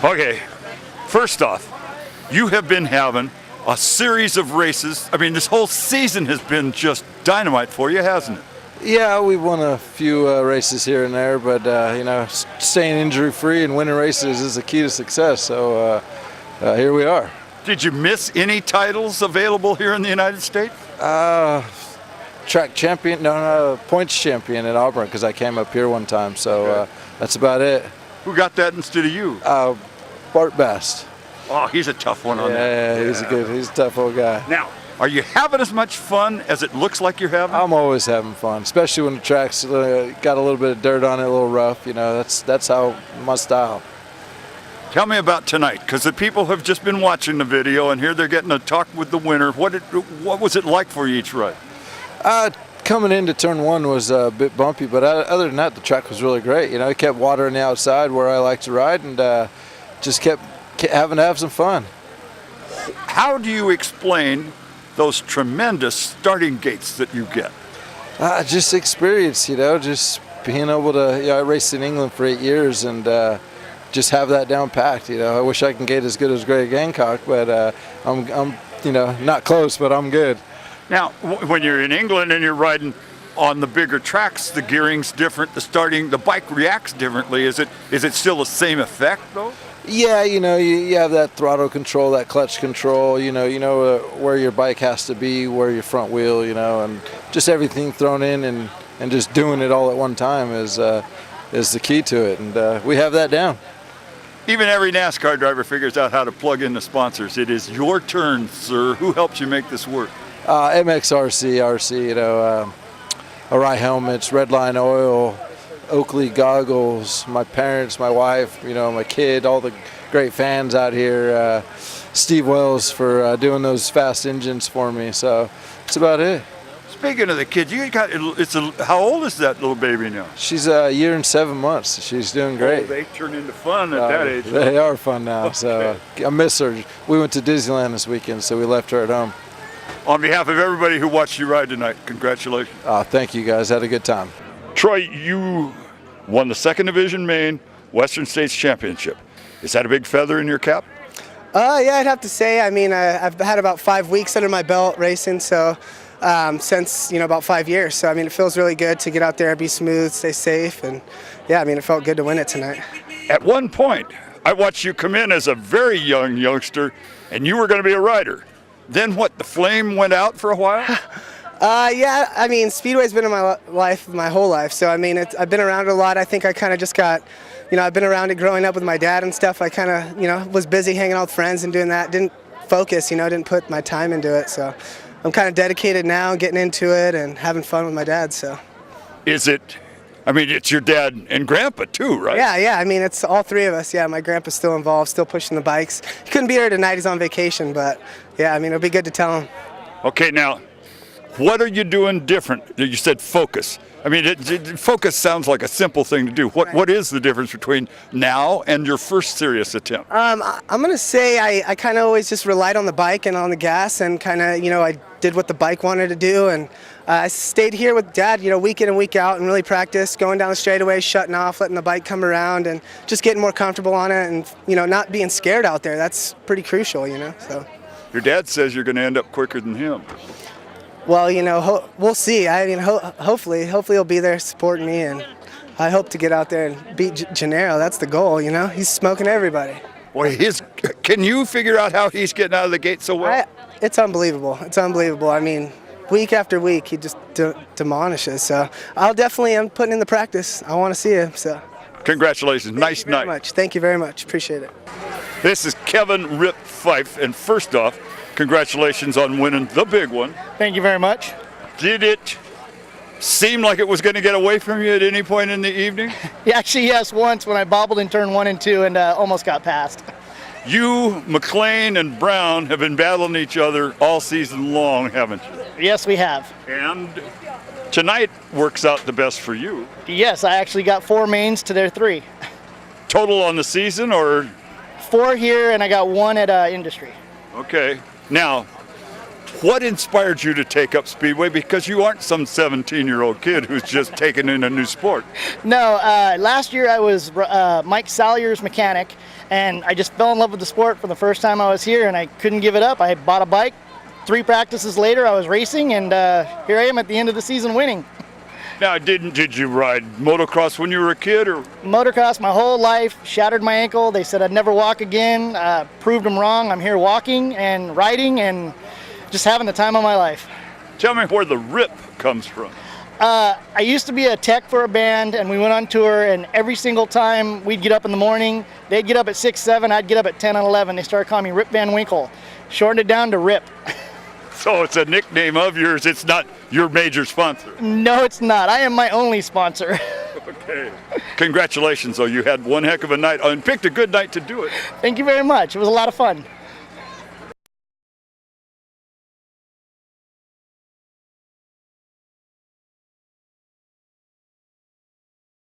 Okay, first off, you have been having a series of races. I mean, this whole season has been just dynamite for you, hasn't it? Yeah, we won a few races here and there, but staying injury-free and winning races is the key to success. So here we are. Did you miss any titles available here in the United States? Track champion, no, points champion at Auburn because I came up here one time. So that's about it. Who got that instead of you? Bart Best. Oh, he's a tough one on that. Yeah, he's a tough old guy. Now, are you having as much fun as it looks like you're having? I'm always having fun, especially when the track's got a little bit of dirt on it, a little rough. That's how my style. Tell me about tonight, because the people have just been watching the video, and here they're getting to talk with the winner. What was it like for you each ride? Coming into turn one was a bit bumpy, but other than that, the track was really great. It kept water on the outside where I like to ride, and just kept having to have some fun. How do you explain those tremendous starting gates that you get? Just experience, just being able to. I raced in England for 8 years, and just have that down packed. I wish I can gate as good as Greg Hancock, but I'm not close, but I'm good. Now, when you're in England and you're riding on the bigger tracks, the gearing's different. The bike reacts differently. Is it still the same effect though? Yeah, you have that throttle control, that clutch control. Where your bike has to be, where your front wheel, and just everything thrown in and just doing it all at one time is the key to it, and we have that down. Even every NASCAR driver figures out how to plug in the sponsors. It is your turn, sir. Who helps you make this work? MXRC, RC, Arai helmets, Redline oil, Oakley goggles, my parents, my wife, my kid, all the great fans out here. Steve Wells for doing those fast engines for me. So that's about it. Speaking of the kids, how old is that little baby now? She's a year and 7 months. She's doing great. Oh, they turn into fun at that age. They are fun now. So I miss her. We went to Disneyland this weekend, so we left her at home. On behalf of everybody who watched you ride tonight, congratulations. Thank you guys. Had a good time. Troy, you won the 2nd Division Main Western States Championship. Is that a big feather in your cap? Yeah, I'd have to say. I mean, I've had about 5 weeks under my belt racing, so since about 5 years. So I mean, it feels really good to get out there, be smooth, stay safe, and yeah, I mean, it felt good to win it tonight. At one point, I watched you come in as a very young youngster, and you were going to be a rider. Then what? The flame went out for a while? Yeah, I mean, Speedway's been in my life my whole life. So I mean, I've been around it a lot. I think I kind of just got, I've been around it growing up with my dad and stuff. I kind of, was busy hanging out with friends and doing that. Didn't focus, didn't put my time into it. So I'm kind of dedicated now, getting into it and having fun with my dad. So. Is it? I mean, it's your dad and grandpa too, right? Yeah. I mean, it's all three of us. Yeah, my grandpa's still involved, still pushing the bikes. He couldn't be here tonight. He's on vacation, but yeah, I mean, it'll be good to tell him. Okay, now, what are you doing different? You said focus. I mean, focus sounds like a simple thing to do. What is the difference between now and your first serious attempt? I'm going to say I kind of always just relied on the bike and on the gas and kind of, I did what the bike wanted to do. And I stayed here with Dad, week in and week out and really practiced, going down the straightaway, shutting off, letting the bike come around and just getting more comfortable on it and, not being scared out there. That's pretty crucial, so. Your dad says you're going to end up quicker than him. Well, we'll see. I mean, hopefully he'll be there supporting me, and I hope to get out there and beat Gennaro. That's the goal, He's smoking everybody. Well, can you figure out how he's getting out of the gate so well? It's unbelievable. It's unbelievable. I mean, week after week, he just demolishes. So I'm putting in the practice. I want to see him. So. Congratulations. Nice night. Much. Thank you very much. Appreciate it. This is Kevin Rip Fife, and first off, congratulations on winning the big one. Thank you very much. Did it seem like it was going to get away from you at any point in the evening? Actually, yes, once when I bobbled in turn 1 and 2 and almost got past. You, McLean, and Brown have been battling each other all season long, haven't you? Yes, we have. And tonight works out the best for you. Yes, I actually got 4 mains to their 3. Total on the season, or? 4 here, and I got 1 at industry. Okay. Now, what inspired you to take up Speedway? Because you aren't some 17-year-old kid who's just taken in a new sport. No, last year I was Mike Salyer's mechanic, And I just fell in love with the sport from the first time I was here, and I couldn't give it up. I bought a bike. 3 practices later, I was racing, and here I am at the end of the season winning. Now, did you ride motocross when you were a kid, or? Motocross my whole life, shattered my ankle. They said I'd never walk again. Proved them wrong. I'm here walking and riding and just having the time of my life. Tell me where the rip comes from. I used to be a tech for a band, and we went on tour, and every single time we'd get up in the morning, they'd get up at 6, 7, I'd get up at 10 and 11. They started calling me Rip Van Winkle. Shortened it down to Rip. So it's a nickname of yours. It's not your major sponsor. No, it's not. I am my only sponsor. Okay. Congratulations, though. You had one heck of a night and picked a good night to do it. Thank you very much. It was a lot of fun.